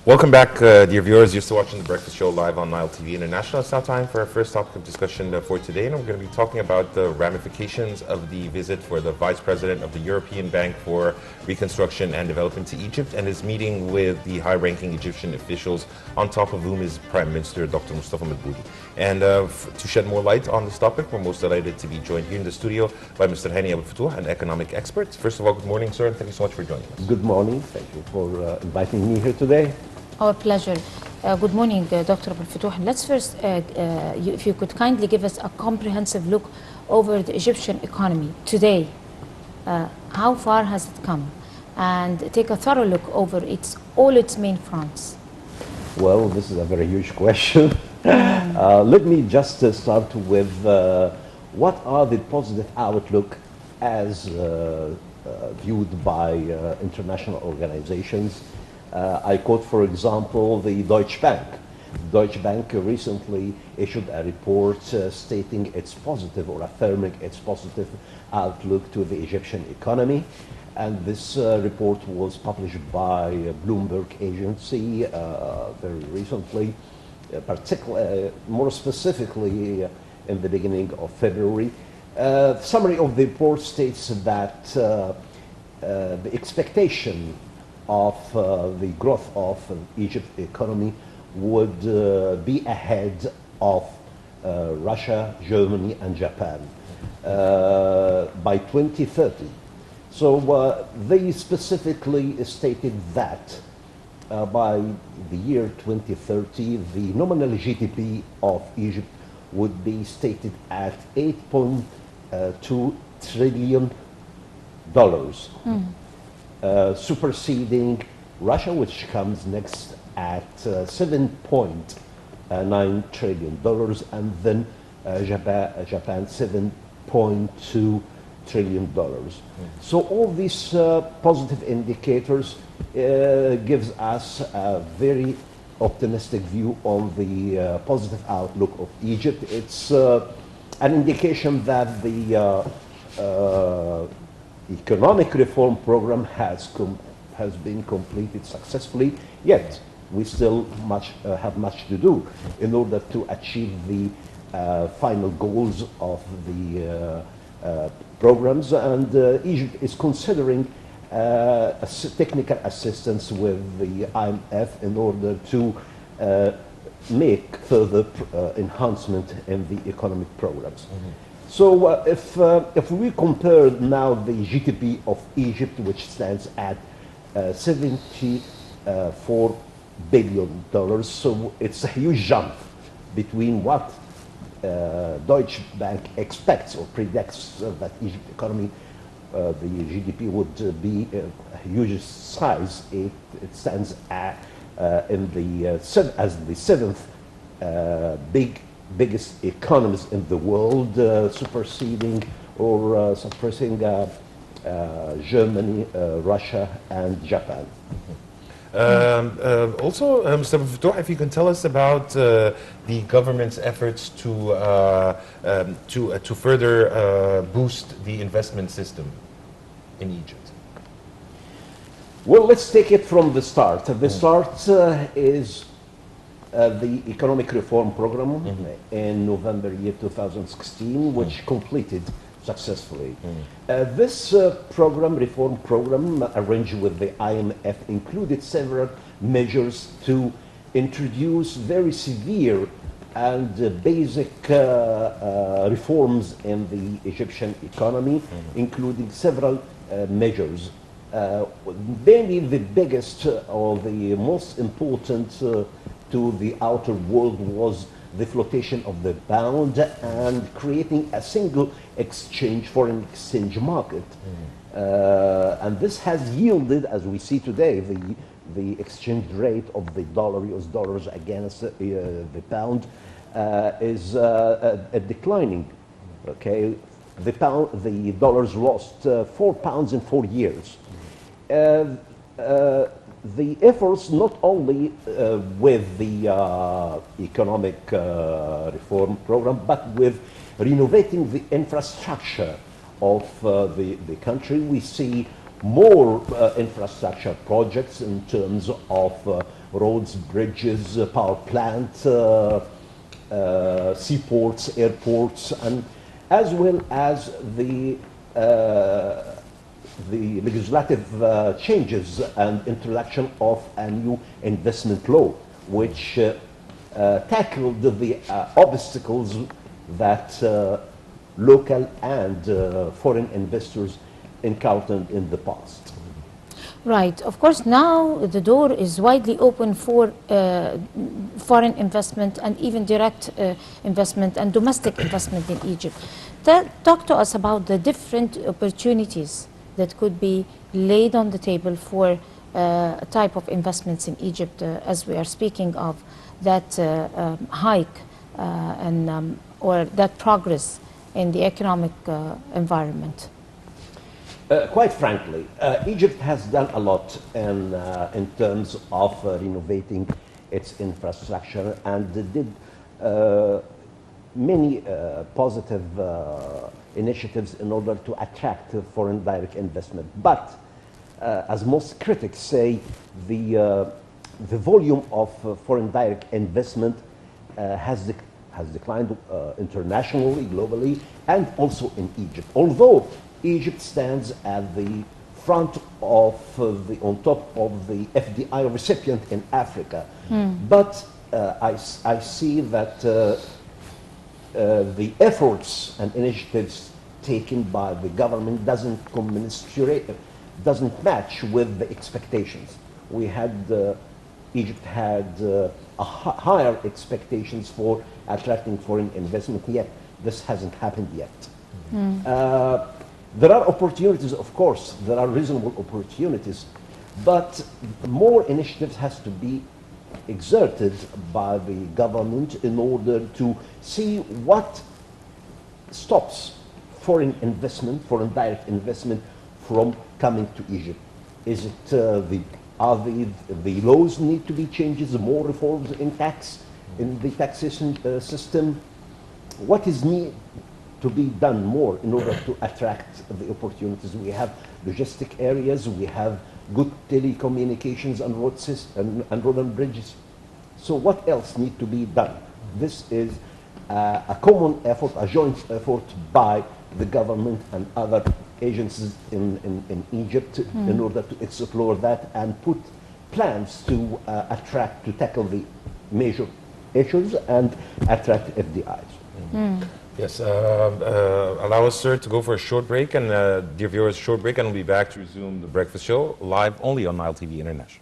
Welcome back, dear viewers. You're still watching The Breakfast Show live on Nile TV International. It's now time for our first topic of discussion for today, and we're going to be talking about the ramifications of the visit for the Vice President of the European Bank for Reconstruction and Development to Egypt and his meeting with the high-ranking Egyptian officials, on top of whom is Prime Minister Dr. Mustafa Madbouli. And to shed more light on this topic, we're most delighted to be joined here in the studio by Mr. Hany Abou-El-Fotouh, an economic expert. First of all, good morning, sir, and thank you so much for joining us. Good morning. Thank you for inviting me here today. Our pleasure. Good morning, Dr. Abou-El-Fotouh. Let's first, if you could kindly give us a comprehensive look over the Egyptian economy today. How far has it come? And take a thorough look over all its main fronts. Well, this is a very huge question. Let me just start with what are the positive outlook as viewed by international organizations. I quote, for example, the Deutsche Bank. Deutsche Bank recently issued a report stating its positive or affirming its positive outlook to the Egyptian economy. And this report was published by Bloomberg agency very recently, more specifically in the beginning of February. The summary of the report states that the expectation of the growth of Egypt's economy would be ahead of Russia, Germany, and Japan by 2030. So they specifically stated that by the year 2030, the nominal GDP of Egypt would be stated at $8.2 trillion. Superseding Russia, which comes next at $7.9 trillion, and then Japan $7.2 trillion. So all these positive indicators gives us a very optimistic view on the positive outlook of Egypt. It's an indication that the economic reform program has been completed successfully, yet we still have much to do in order to achieve the final goals of the programs, and Egypt is considering technical assistance with the IMF in order to make further enhancement in the economic programs. So if we compare now the GDP of Egypt, which stands at $74 billion, so it's a huge jump between what Deutsche Bank expects or predicts that Egypt economy, the GDP would be a huge size. It stands at as the seventh biggest economies in the world, superseding or suppressing Germany, Russia, and Japan. Also, Mr. Abou-El-Fotouh, if you can tell us about the government's efforts to further boost the investment system in Egypt. Well, let's take it from the start. The start is the economic reform program in November year 2016, which completed successfully. This reform program, arranged with the IMF, included several measures to introduce very severe and basic reforms in the Egyptian economy, including several measures. Mainly the biggest or the most important to the outer world was the flotation of the pound and creating a single foreign exchange market. And this has yielded, as we see today, the exchange rate of the US dollars against the pound is declining. Okay, the dollars lost 4 pounds in 4 years. The efforts not only with the economic reform program, but with renovating the infrastructure of the country. We see more infrastructure projects in terms of roads, bridges, power plants, seaports, airports, and as well as the legislative changes and introduction of a new investment law, which tackled the obstacles that local and foreign investors encountered in the past. Right. Of course, now the door is widely open for foreign investment and even direct investment and domestic investment in Egypt. Talk to us about the different opportunities that could be laid on the table for type of investments in Egypt as we are speaking of that hike or that progress in the economic environment. Quite frankly, Egypt has done a lot in terms of renovating its infrastructure and did many positive initiatives in order to attract foreign direct investment. But as most critics say, the volume of foreign direct investment has declined internationally, globally, and also in Egypt. Although Egypt stands at the front of on top of the FDI recipient in Africa, but I see that the efforts and initiatives taken by the government doesn't match with the expectations. Egypt had higher expectations for attracting foreign investment, yet this hasn't happened yet. There are opportunities, of course, there are reasonable opportunities, but more initiatives has to be exerted by the government in order to see what stops foreign investment, foreign direct investment from coming to Egypt. Is it the laws need to be changed, more reforms in the taxation system? What is needed to be done more in order to attract the opportunities? We have logistic areas, we have good telecommunications and road and bridges. So what else needs to be done? This is a common effort, a joint effort by the government and other agencies in Egypt in order to explore that and put plans to tackle the major issues and attract FDIs. Yes, allow us, sir, to go for a short break, and dear viewers, short break, and we'll be back to resume the breakfast show live only on Nile TV International.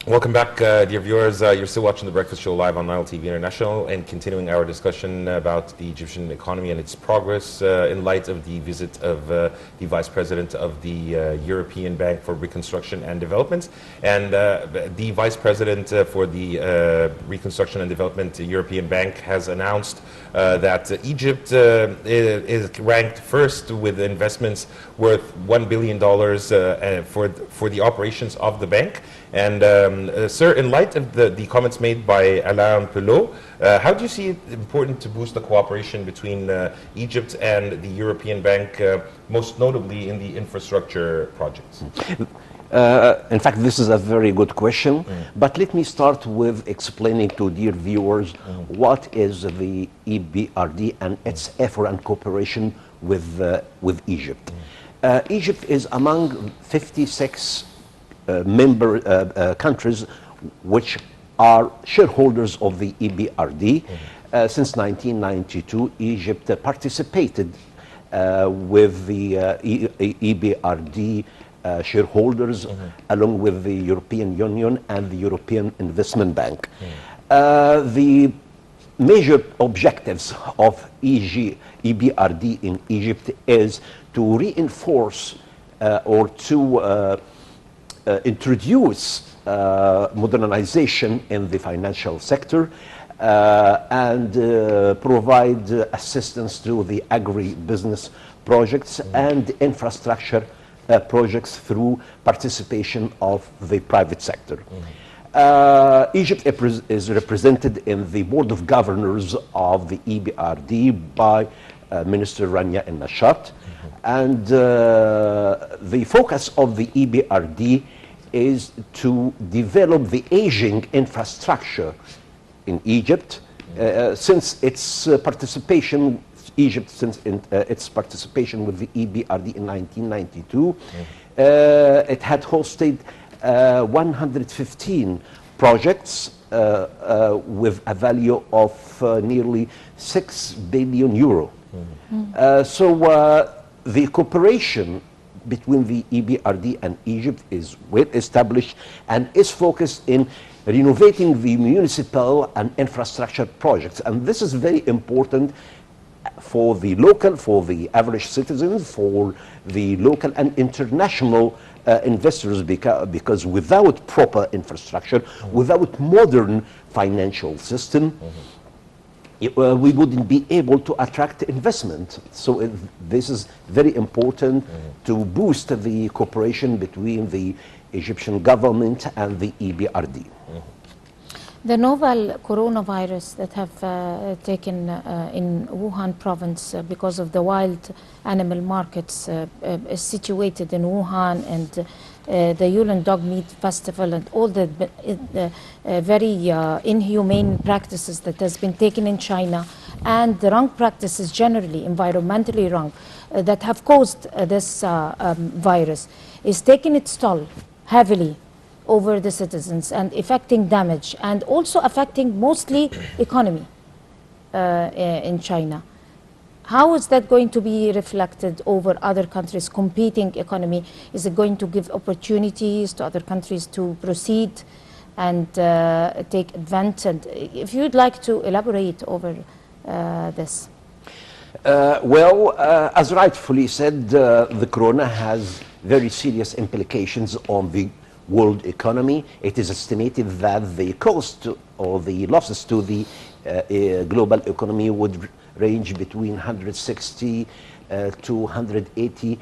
Welcome back, dear viewers. You're still watching The Breakfast Show live on Nile TV International and continuing our discussion about the Egyptian economy and its progress in light of the visit of the Vice President of the European Bank for Reconstruction and Development. And the Vice President for the Reconstruction and Development European Bank has announced that Egypt is ranked first with investments worth $1 billion for the operations of the bank. And sir, in light of the comments made by Hany Abou-El-Fotouh, how do you see it important to boost the cooperation between Egypt and the European Bank, most notably in the infrastructure projects? In fact, this is a very good question, but let me start with explaining to dear viewers what is the EBRD and its effort and cooperation with Egypt. Egypt is among 56 member countries which are shareholders of the EBRD. Since 1992, Egypt participated with the EBRD shareholders along with the European Union and the European Investment Bank. The major objectives of EBRD in Egypt is to reinforce or to introduce modernization in the financial sector and provide assistance to the agri-business projects and infrastructure projects through participation of the private sector. Egypt is represented in the Board of Governors of the EBRD by Minister Rania El-Nashat. And the focus of the EBRD is to develop the aging infrastructure in Egypt. Since its participation with the EBRD in 1992, it had hosted 115 projects with a value of nearly 6 billion euro. The cooperation between the EBRD and Egypt is well established and is focused in renovating the municipal and infrastructure projects. And this is very important for the local, for the average citizens, for the local and international investors, because without proper infrastructure, without modern financial system, we wouldn't be able to attract investment. So this is very important to boost the cooperation between the Egyptian government and the EBRD. The novel coronavirus that have taken in Wuhan province because of the wild animal markets is situated in Wuhan, and the Yulin Dog Meat Festival and all the very inhumane practices that has been taken in China, and the wrong practices generally, environmentally wrong, that have caused this virus, is taking its toll heavily over the citizens and affecting damage and also affecting mostly economy in China. How is that going to be reflected over other countries' competing economy? Is it going to give opportunities to other countries to proceed and take advantage? And if you'd like to elaborate over this. As rightfully said, the corona has very serious implications on the world economy. It is estimated that the cost or the losses to the global economy would range between 160 to 180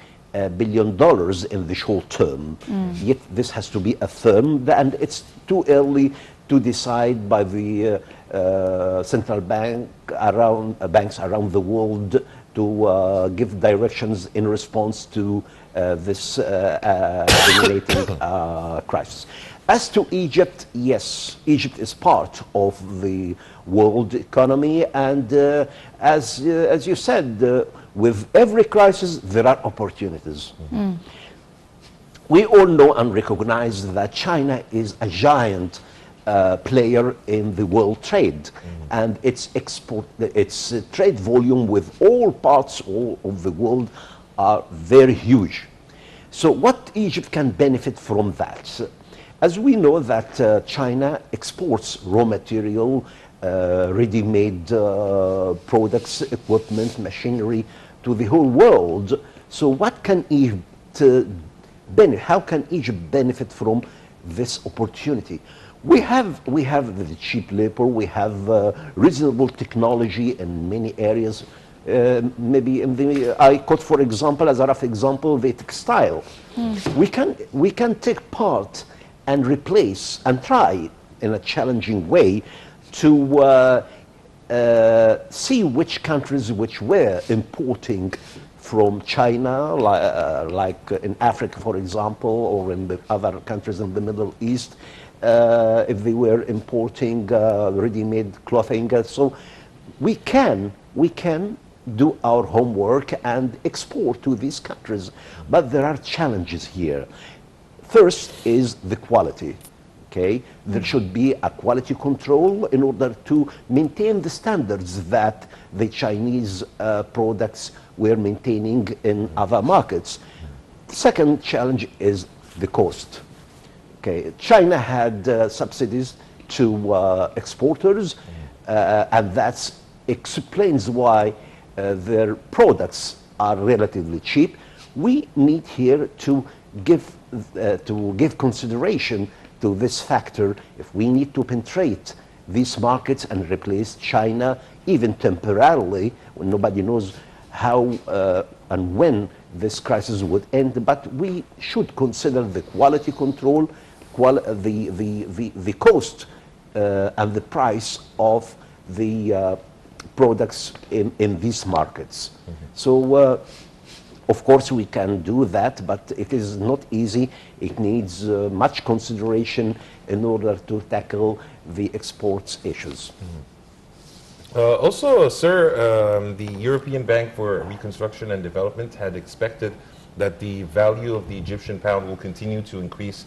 billion dollars in the short term. Yet this has to be affirmed, and it's too early to decide by the central banks around the world to give directions in response to this emanating crisis. As to Egypt, yes, Egypt is part of the world economy, and as you said, with every crisis there are opportunities. We all know and recognize that China is a giant player in the world trade, and its trade volume with all parts of the world are very huge. So what Egypt can benefit from that? As we know that China exports raw material, ready-made products, equipment, machinery to the whole world. So what can how can Egypt benefit from this opportunity? We have the cheap labor, we have reasonable technology in many areas. Maybe I quote, for example, as a rough example, the textile. We can take part and replace and try in a challenging way to see which countries which were importing from China, like in Africa, for example, or in the other countries in the Middle East, if they were importing ready-made clothing. So we can do our homework and export to these countries. But there are challenges here. First is the quality. Okay, there should be a quality control in order to maintain the standards that the Chinese products were maintaining in other markets. Second challenge is the cost. Okay, China had subsidies to exporters, and that explains why their products are relatively cheap. We need here to give consideration to this factor if we need to penetrate these markets and replace China, even temporarily, when nobody knows how and when this crisis would end. But we should consider the quality control, the cost and the price of the products in these markets. So of course we can do that, but it is not easy. It needs much consideration in order to tackle the exports issues. Also, sir, the European Bank for Reconstruction and Development had expected that the value of the Egyptian pound will continue to increase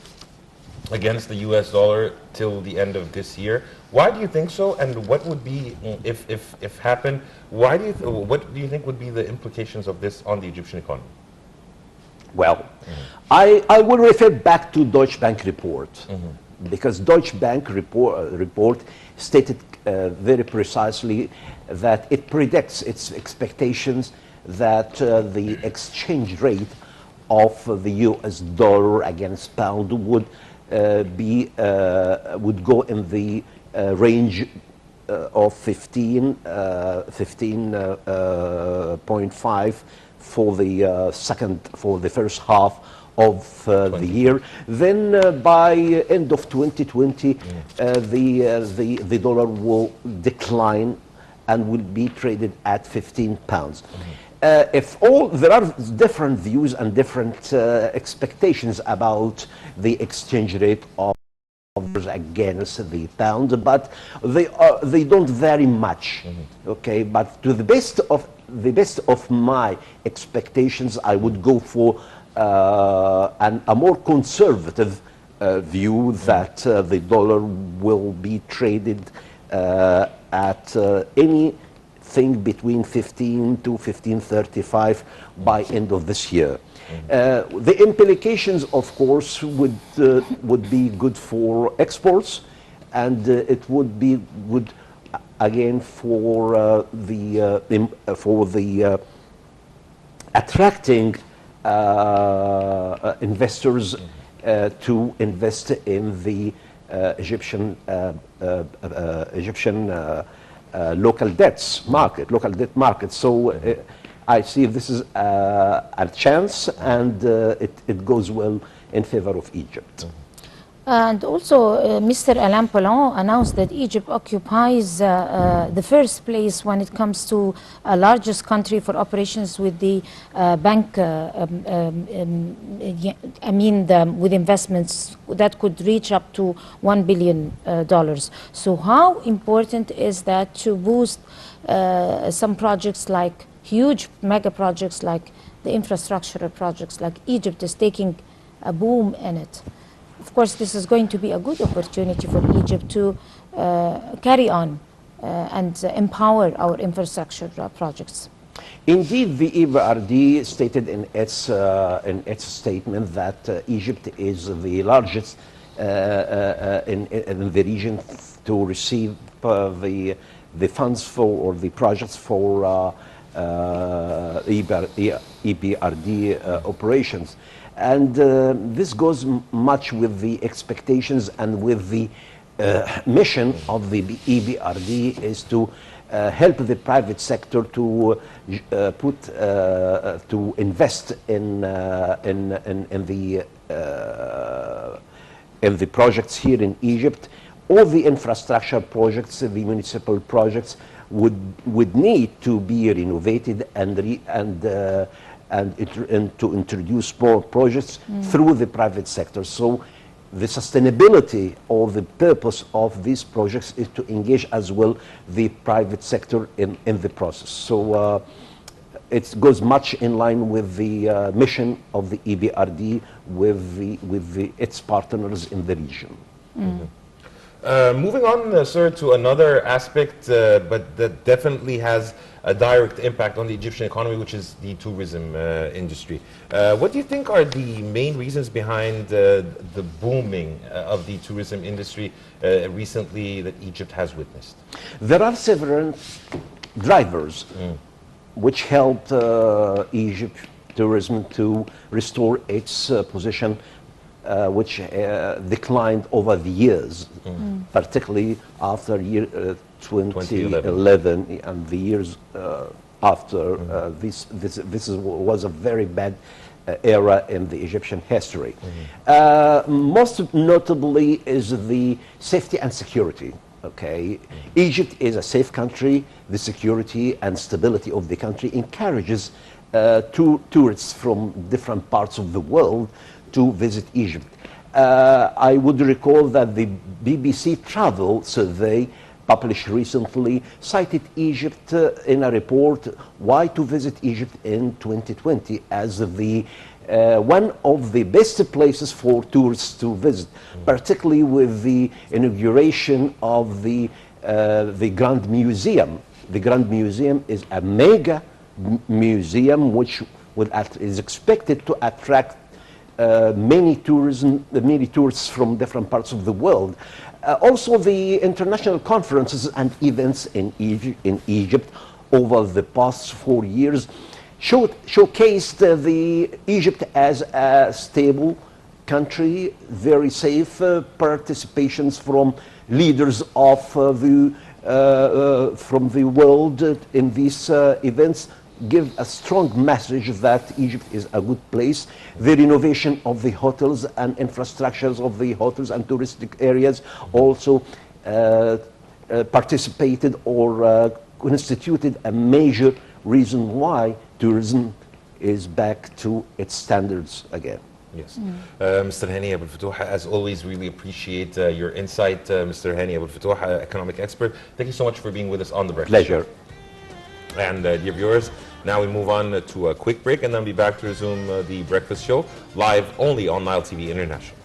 against the US dollar till the end of this year. Why do you think so? And what would be, if happen, what do you think would be the implications of this on the Egyptian economy? Well, I will refer back to Deutsche Bank report, because Deutsche Bank report stated very precisely that it predicts its expectations that the exchange rate of the US dollar against pound would go in the range of 15.5 for the first half of the year. Then by end of 2020, the dollar will decline and will be traded at 15 pounds. There are different views and different expectations about the exchange rate of against the pound, but they don't vary much. Okay, but to the best of my expectations, I would go for a more conservative view that the dollar will be traded at anything between 15 to 15.35 by end of this year. The implications, of course, would be good for exports, and it would be good again for the attracting investors to invest in the Egyptian local debt market. So I see this is a chance, and it goes well in favor of Egypt. And also, Mr. Alain Pollon announced that Egypt occupies the first place when it comes to largest country for operations with the bank, with investments that could reach up to $1 billion. So how important is that to boost some projects, like huge mega projects like the infrastructure projects, like Egypt is taking a boom in it? Of course, this is going to be a good opportunity for Egypt to carry on and empower our infrastructure projects. Indeed, the EBRD stated in its statement that Egypt is the largest in the region to receive the funds for, or the projects for EBRD operations. And this goes much with the expectations and with the mission of the EBRD is to help the private sector to to invest in the projects here in Egypt. All the infrastructure projects, the municipal projects, would need to be renovated and to introduce more projects through the private sector. So the sustainability or the purpose of these projects is to engage as well the private sector in the process. So it goes much in line with the mission of the EBRD with its partners in the region. Moving on, sir, to another aspect, but that definitely has a direct impact on the Egyptian economy, which is the tourism industry. What do you think are the main reasons behind the booming of the tourism industry recently that Egypt has witnessed? There are several drivers which helped Egypt tourism to restore its position, which declined over the years, particularly after year 2011 and the years after. This was a very bad era in the Egyptian history. Most notably is the safety and security. Okay, Egypt is a safe country. The security and stability of the country encourages tourists from different parts of the world to visit Egypt. I would recall that the BBC Travel survey published recently cited Egypt in a report, Why to Visit Egypt in 2020, as the one of the best places for tourists to visit, particularly with the inauguration of the Grand Museum. The Grand Museum is a mega museum which is expected to attract many tourists from different parts of the world. Also, the international conferences and events in Egypt over the past 4 years showcased Egypt as a stable country, very safe. Participations from leaders of from the world in these events give a strong message that Egypt is a good place. The renovation of the hotels and infrastructures of the hotels and touristic areas also participated or constituted a major reason why tourism is back to its standards again. Yes. Mr. Hany Abou-El-Fotouh, as always, really appreciate your insight. Mr. Hany Abou-El-Fotouh, economic expert, thank you so much for being with us on The Breakfast Pleasure. Show. And dear viewers, now we move on to a quick break and then be back to resume The Breakfast Show live only on Nile TV International.